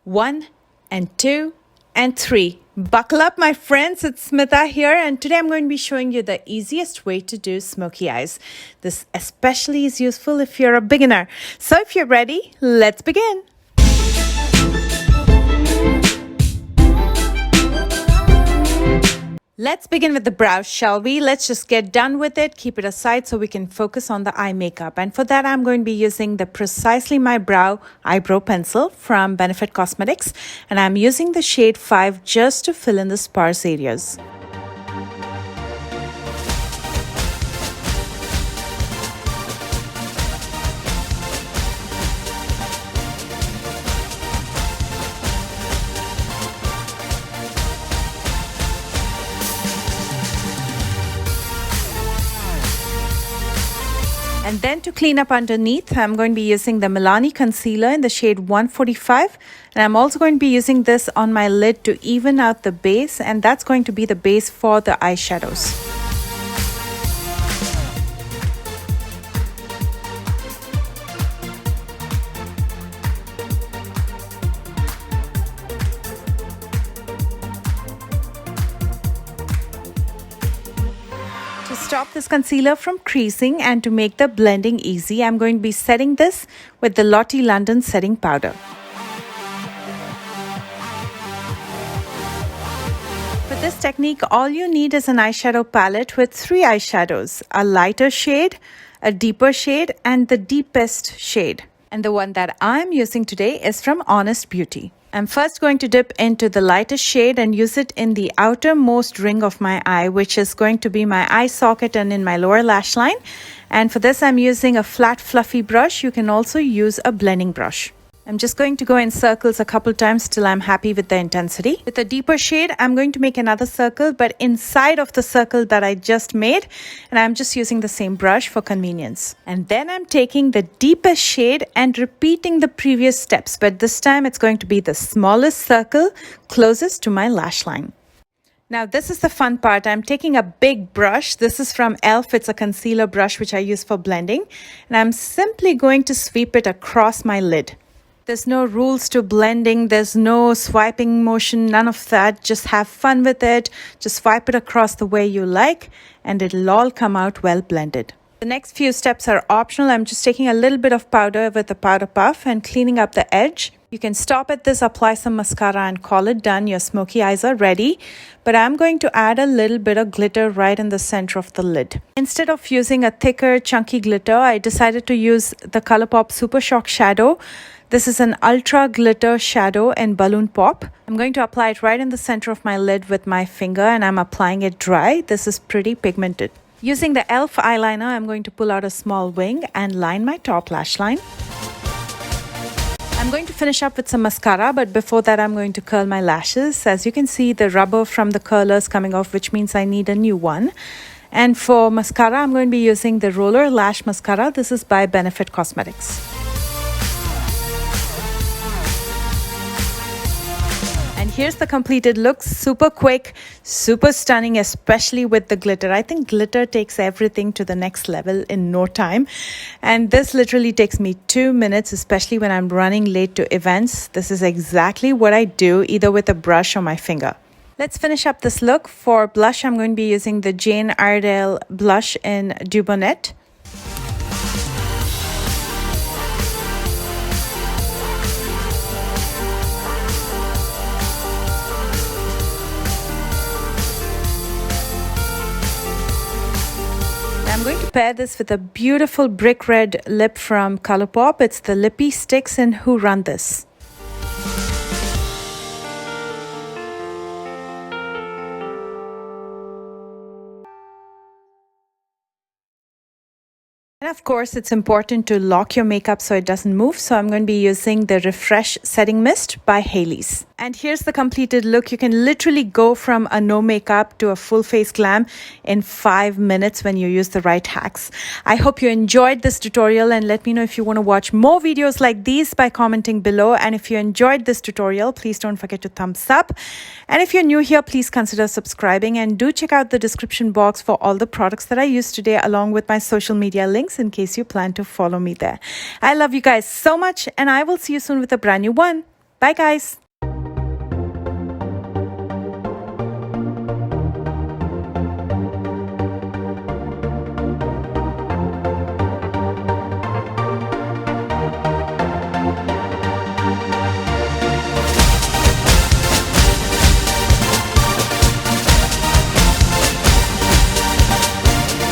1 and 2 and 3. Buckle up, my friends. It's Smitha here, and today I'm going to be showing you the easiest way to do smoky eyes. This especially is useful if you're a beginner. So if you're ready, let's begin. Let's begin with the brows, shall we? Let's just get done with it, keep it aside so we can focus on the eye makeup. And for that, I'm going to be using the Precisely My Brow Eyebrow Pencil from Benefit Cosmetics. And I'm using the shade 5 just to fill in the sparse areas. And then to clean up underneath, I'm going to be using the Milani Concealer in the shade 145. And I'm also going to be using this on my lid to even out the base. And that's going to be the base for the eyeshadows. To stop this concealer from creasing and to make the blending easy, I'm going to be setting this with the Lottie London setting powder. For this technique, all you need is an eyeshadow palette with 3 eyeshadows, a lighter shade, a deeper shade, and the deepest shade. And the one that I'm using today is from Honest Beauty. I'm first going to dip into the lightest shade and use it in the outermost ring of my eye, which is going to be my eye socket and in my lower lash line. And for this, I'm using a flat, fluffy brush. You can also use a blending brush. I'm just going to go in circles a couple times till I'm happy with the intensity. With a deeper shade, I'm going to make another circle, but inside of the circle that I just made, and I'm just using the same brush for convenience. And then I'm taking the deepest shade and repeating the previous steps, but this time it's going to be the smallest circle closest to my lash line. Now this is the fun part. I'm taking a big brush. This is from e.l.f. It's a concealer brush which I use for blending, and I'm simply going to sweep it across my lid. There's no rules to blending, there's no swiping motion, none of that. Just have fun with it. Just swipe it across the way you like and it'll all come out well blended. The next few steps are optional. I'm just taking a little bit of powder with a powder puff and cleaning up the edge. You can stop at this, apply some mascara and call it done. Your smoky eyes are ready. But I'm going to add a little bit of glitter right in the center of the lid. Instead of using a thicker, chunky glitter, I decided to use the ColourPop Super Shock Shadow. This is an ultra glitter shadow in Balloon Pop. I'm going to apply it right in the center of my lid with my finger and I'm applying it dry. This is pretty pigmented. Using the e.l.f. eyeliner, I'm going to pull out a small wing and line my top lash line. I'm going to finish up with some mascara, but before that I'm going to curl my lashes. As you can see, the rubber from the curler is coming off, which means I need a new one. And for mascara, I'm going to be using the Roller Lash Mascara. This is by Benefit Cosmetics. And here's the completed look. Super quick, super stunning, especially with the glitter. I think glitter takes everything to the next level in no time. And this literally takes me 2 minutes, especially when I'm running late to events. This is exactly what I do, either with a brush or my finger. Let's finish up this look. For blush, I'm going to be using the Jane Iredale blush in Dubonnet. I'm going to pair this with a beautiful brick red lip from ColourPop. It's the Lippy Sticks in Who Run This. And of course, it's important to lock your makeup so it doesn't move. So I'm going to be using the Refresh Setting Mist by Hailey's. And here's the completed look. You can literally go from a no makeup to a full face glam in 5 minutes when you use the right hacks. I hope you enjoyed this tutorial and let me know if you want to watch more videos like these by commenting below. And if you enjoyed this tutorial, please don't forget to thumbs up. And if you're new here, please consider subscribing and do check out the description box for all the products that I used today along with my social media links in case you plan to follow me there. I love you guys so much and I will see you soon with a brand new one. Bye guys.